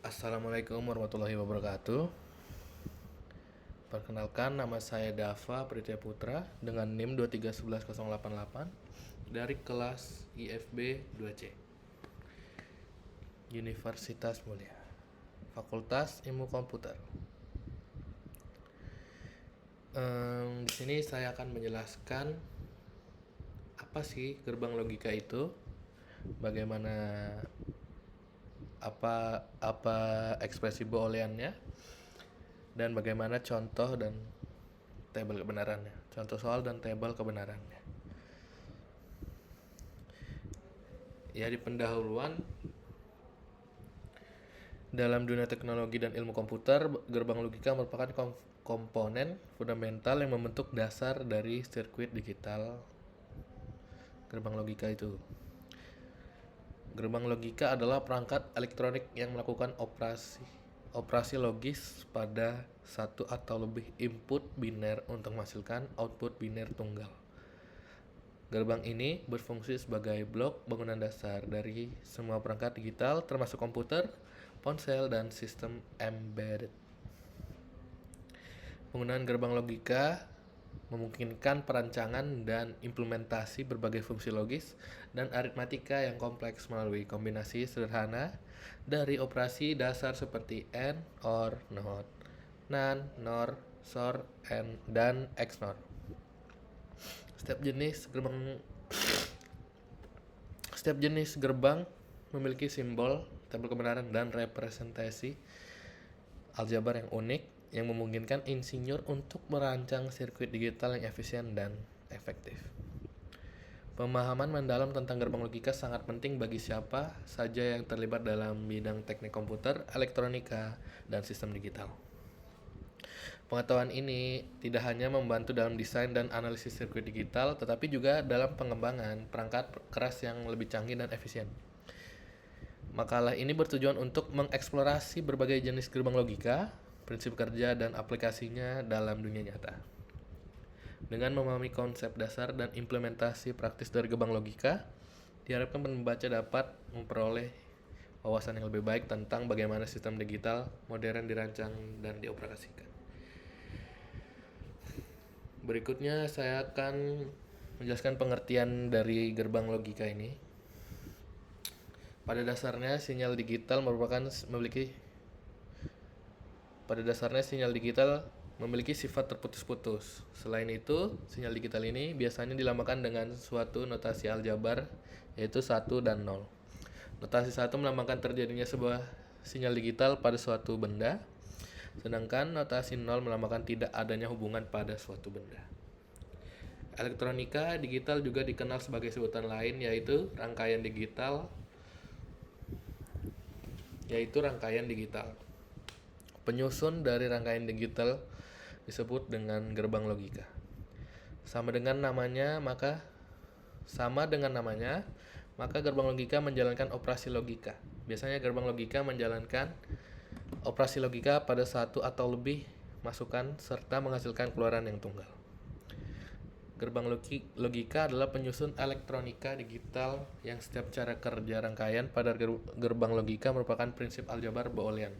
Assalamualaikum warahmatullahi wabarakatuh. Perkenalkan, nama saya Dava Pritya Putra dengan NIM 2311088 dari kelas IFB 2C, Universitas Mulia, Fakultas Ilmu Komputer. Di sini saya akan menjelaskan apa sih gerbang logika itu, bagaimana apa ekspresi booleannya, dan bagaimana contoh dan tabel kebenarannya. Contoh soal dan tabel kebenarannya. Ya, di pendahuluan, dalam dunia teknologi dan ilmu komputer, gerbang logika merupakan komponen fundamental yang membentuk dasar dari sirkuit digital gerbang logika itu. Gerbang logika adalah perangkat elektronik yang melakukan operasi logis pada satu atau lebih input biner untuk menghasilkan output biner tunggal. Gerbang ini berfungsi sebagai blok bangunan dasar dari semua perangkat digital termasuk komputer, ponsel, dan sistem embedded. Penggunaan gerbang logika memungkinkan perancangan dan implementasi berbagai fungsi logis dan aritmatika yang kompleks melalui kombinasi sederhana dari operasi dasar seperti AND, OR, NOT, NaN, NOR, SOR, AND, dan XNOR. Setiap jenis gerbang memiliki simbol, tabel kebenaran, dan representasi aljabar yang unik yang memungkinkan insinyur untuk merancang sirkuit digital yang efisien dan efektif. Pemahaman mendalam tentang gerbang logika sangat penting bagi siapa saja yang terlibat dalam bidang teknik komputer, elektronika, dan sistem digital. Pengetahuan ini tidak hanya membantu dalam desain dan analisis sirkuit digital, tetapi juga dalam pengembangan perangkat keras yang lebih canggih dan efisien. Makalah ini bertujuan untuk mengeksplorasi berbagai jenis gerbang logika, prinsip kerja, dan aplikasinya dalam dunia nyata. Dengan memahami konsep dasar dan implementasi praktis dari gerbang logika, diharapkan pembaca dapat memperoleh wawasan yang lebih baik tentang bagaimana sistem digital modern dirancang dan dioperasikan. Berikutnya saya akan menjelaskan pengertian dari gerbang logika ini. Pada dasarnya sinyal digital memiliki sifat terputus-putus. Selain itu, sinyal digital ini biasanya dilambangkan dengan suatu notasi aljabar, yaitu 1 dan 0. Notasi 1 melambangkan terjadinya sebuah sinyal digital pada suatu benda, sedangkan notasi 0 melambangkan tidak adanya hubungan pada suatu benda. Elektronika digital juga dikenal sebagai sebutan lain, yaitu rangkaian digital. Penyusun dari rangkaian digital disebut dengan gerbang logika. Sama dengan namanya, maka gerbang logika menjalankan operasi logika. Biasanya gerbang logika menjalankan operasi logika pada satu atau lebih masukan serta menghasilkan keluaran yang tunggal. Gerbang logika adalah penyusun elektronika digital yang setiap cara kerja rangkaian pada gerbang logika merupakan prinsip aljabar boolean.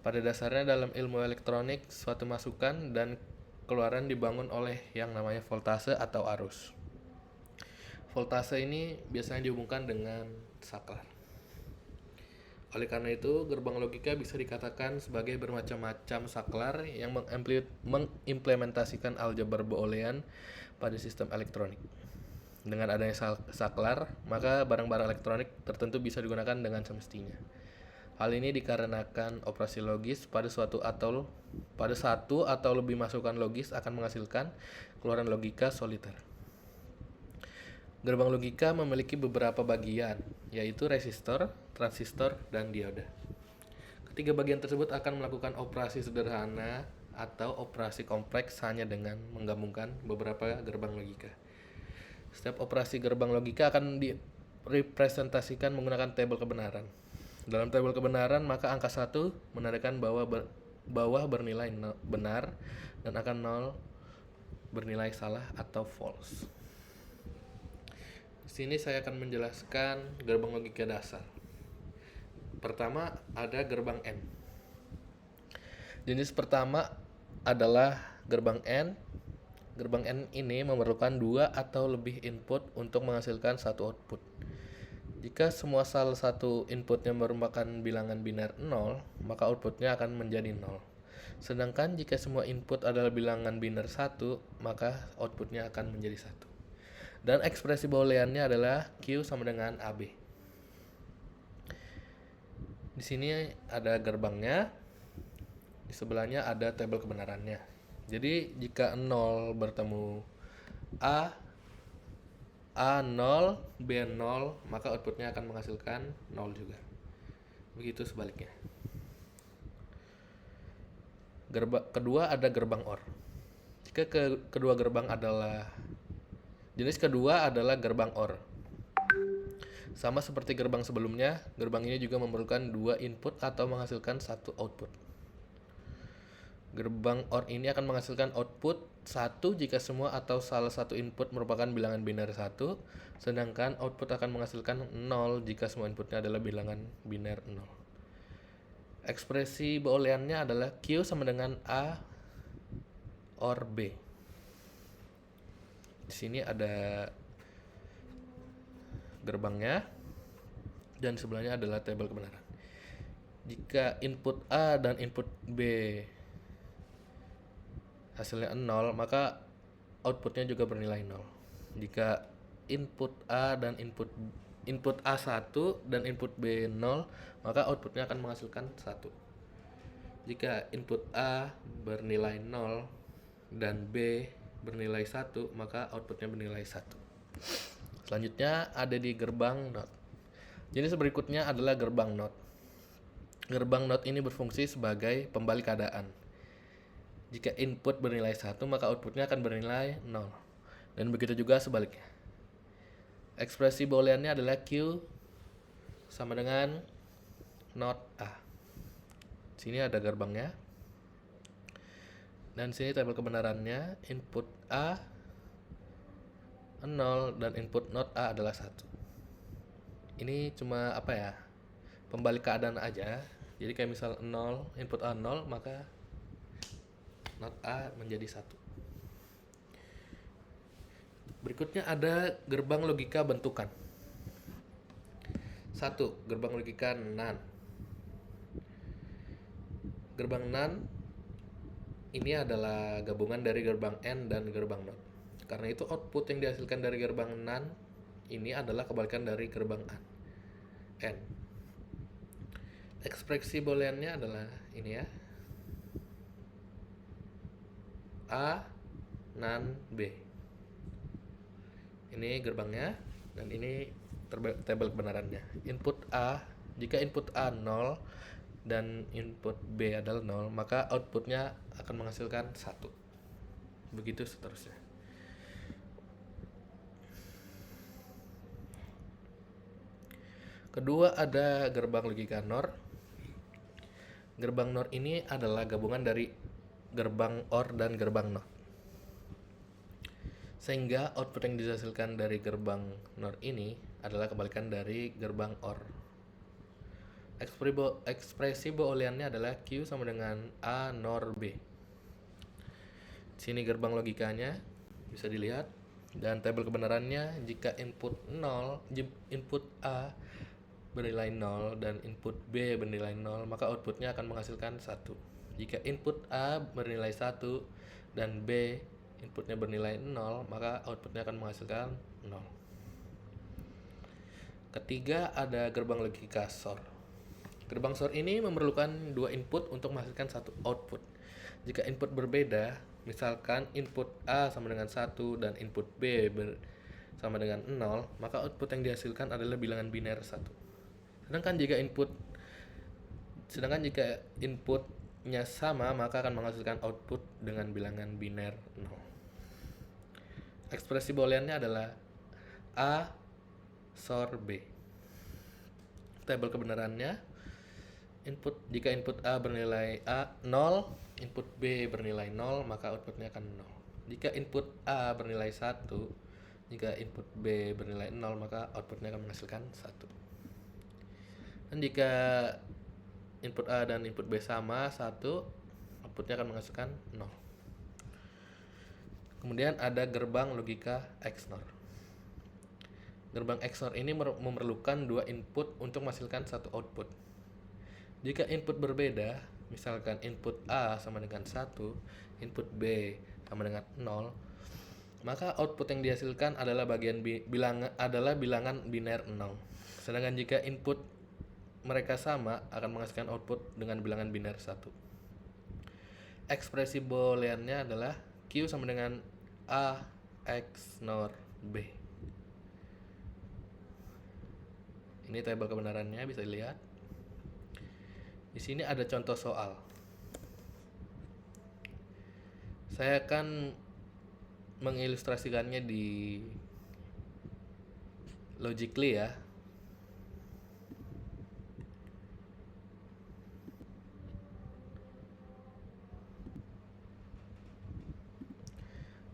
Pada dasarnya dalam ilmu elektronik, suatu masukan dan keluaran dibangun oleh yang namanya voltase atau arus. Voltase ini biasanya dihubungkan dengan saklar. Oleh karena itu, gerbang logika bisa dikatakan sebagai bermacam-macam saklar yang mengimplementasikan aljabar boolean pada sistem elektronik. Dengan adanya saklar, maka barang-barang elektronik tertentu bisa digunakan dengan semestinya. Hal ini dikarenakan operasi logis pada satu atau lebih masukan logis akan menghasilkan keluaran logika soliter. Gerbang logika memiliki beberapa bagian, yaitu resistor, transistor, dan dioda. Ketiga bagian tersebut akan melakukan operasi sederhana atau operasi kompleks hanya dengan menggabungkan beberapa gerbang logika. Setiap operasi gerbang logika akan direpresentasikan menggunakan tabel kebenaran. Dalam tabel kebenaran, maka angka 1 menandakan bawah bernilai benar dan angka 0 bernilai salah atau false. Di sini saya akan menjelaskan gerbang logika dasar. Pertama ada gerbang N. Jenis pertama adalah gerbang N. Gerbang N ini memerlukan 2 atau lebih input untuk menghasilkan satu output. Jika semua salah satu inputnya merupakan bilangan biner 0, maka outputnya akan menjadi 0. Sedangkan jika semua input adalah bilangan biner 1, maka outputnya akan menjadi 1. Dan ekspresi booleannya adalah Q sama dengan AB. Di sini ada gerbangnya, di sebelahnya ada tabel kebenarannya. Jadi jika 0 bertemu A 0, B 0, maka outputnya akan menghasilkan 0 juga. Begitu sebaliknya. Kedua ada gerbang OR. Jika kedua gerbang adalah jenis kedua adalah gerbang OR. Sama seperti gerbang sebelumnya, gerbang ini juga memerlukan 2 input atau menghasilkan 1 output. Gerbang OR ini akan menghasilkan output 1 jika semua atau salah satu input merupakan bilangan biner 1, sedangkan output akan menghasilkan 0 jika semua inputnya adalah bilangan biner 0. Ekspresi booleannya adalah Q sama dengan A OR B. Di sini ada gerbangnya dan sebelahnya adalah tabel kebenaran. Jika input A dan input B hasilnya 0, maka outputnya juga bernilai 0. Jika input A dan input A1 dan input B 0, maka outputnya akan menghasilkan 1. Jika input A bernilai 0 dan B bernilai 1, maka outputnya bernilai 1. Selanjutnya ada di gerbang NOT. Jenis berikutnya adalah gerbang NOT. Gerbang NOT ini berfungsi sebagai pembalik keadaan. Jika input bernilai 1, maka outputnya akan bernilai 0. Dan begitu juga sebaliknya. Ekspresi booleannya adalah Q sama dengan NOT A. Sini ada gerbangnya. Dan sini tabel kebenarannya, input A 0 dan input NOT A adalah 1. Ini cuma pembalik keadaan aja. Jadi kayak misal 0, input A 0, maka NOT A menjadi 1. Berikutnya ada gerbang logika bentukan. 1. Gerbang logika NaN. Gerbang NaN ini adalah gabungan dari gerbang N dan gerbang NOT. Karena itu output yang dihasilkan dari gerbang NaN ini adalah kebalikan dari gerbang N. Ekspresi booleannya adalah ini ya. A NaN B. Ini gerbangnya dan ini tabel kebenarannya. Input A, jika input A 0 dan input B adalah 0, maka outputnya akan menghasilkan 1. Begitu seterusnya. Kedua ada gerbang logika NOR. Gerbang NOR ini adalah gabungan dari gerbang OR dan gerbang NOT. Sehingga output yang dihasilkan dari gerbang NOR ini adalah kebalikan dari gerbang OR. Ekspresi booleannya adalah Q sama dengan A NOR B. Sini gerbang logikanya bisa dilihat, dan tabel kebenarannya jika input A bernilai 0 dan input B bernilai 0, maka outputnya akan menghasilkan 1. Jika input A bernilai 1 dan B inputnya bernilai 0, maka outputnya akan menghasilkan 0. Ketiga ada gerbang logika SOR. Gerbang SOR ini memerlukan 2 input untuk menghasilkan 1 output. Jika input berbeda, misalkan input A sama dengan 1 dan input B sama dengan 0, maka output yang dihasilkan adalah bilangan biner 1. Sedangkan jika inputnya sama, maka akan menghasilkan output dengan bilangan biner 0. Ekspresi booleannya adalah A SOR B. Tabel kebenarannya, jika input A bernilai 0, input B bernilai 0, maka outputnya akan 0. Jika input A bernilai 1, jika input B bernilai 0, maka outputnya akan menghasilkan 1. Dan jika input A dan input B sama 1, outputnya akan menghasilkan 0. Kemudian ada gerbang logika XNOR. Gerbang XNOR ini memerlukan 2 input untuk menghasilkan 1 output. Jika input berbeda, misalkan input A sama dengan 1, input B sama dengan 0, maka output yang dihasilkan adalah bilangan biner 0. Sedangkan jika input mereka sama, akan menghasilkan output dengan bilangan biner 1. Ekspresi booleannya adalah Q sama dengan A XNOR B. Ini tabel kebenarannya, bisa dilihat. Di sini ada contoh soal. Saya akan mengilustrasikannya di Logically ya.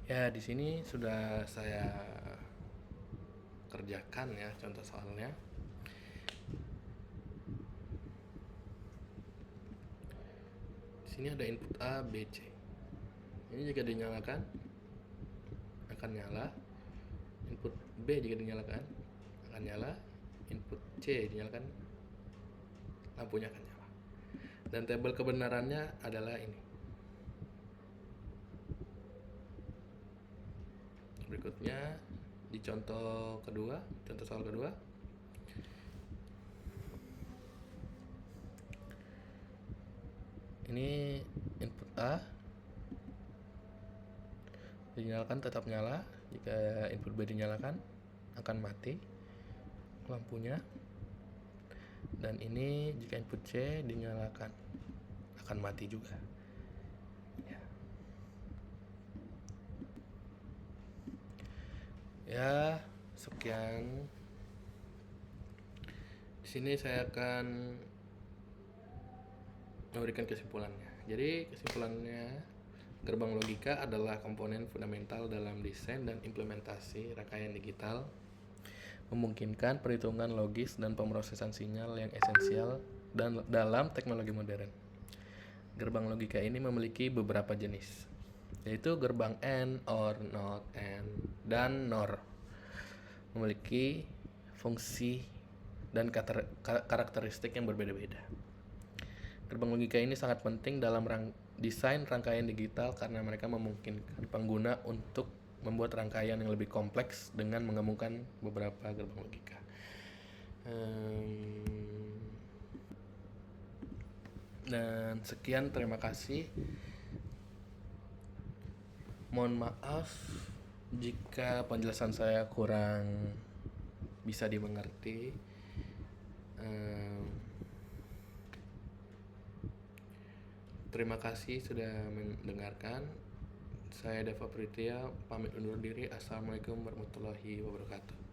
Ya, di sini sudah saya kerjakan ya contoh soalnya. Di sini ada input A, B, C. Ini jika dinyalakan akan nyala. Input B jika dinyalakan akan nyala. Input C dinyalakan, lampunya akan nyala. Dan tabel kebenarannya adalah ini. Berikutnya di contoh soal kedua. Ini input A dinyalakan tetap nyala, jika input B dinyalakan akan mati lampunya. Dan ini jika input C dinyalakan akan mati juga. Ya, sekian. Di sini saya akan memberikan kesimpulannya. Jadi kesimpulannya, gerbang logika adalah komponen fundamental dalam desain dan implementasi rangkaian digital, memungkinkan perhitungan logis dan pemrosesan sinyal yang esensial dalam teknologi modern. Gerbang logika ini memiliki beberapa jenis, yaitu gerbang AND, OR, NOT, AND, dan NOR. Memiliki fungsi dan karakteristik yang berbeda-beda. Gerbang logika ini sangat penting dalam desain rangkaian digital karena mereka memungkinkan pengguna untuk membuat rangkaian yang lebih kompleks dengan menggabungkan beberapa gerbang logika. Dan sekian, terima kasih. Mohon maaf jika penjelasan saya kurang bisa dimengerti. Terima kasih sudah mendengarkan. Saya Deva Pritya, pamit undur diri. Assalamualaikum warahmatullahi wabarakatuh.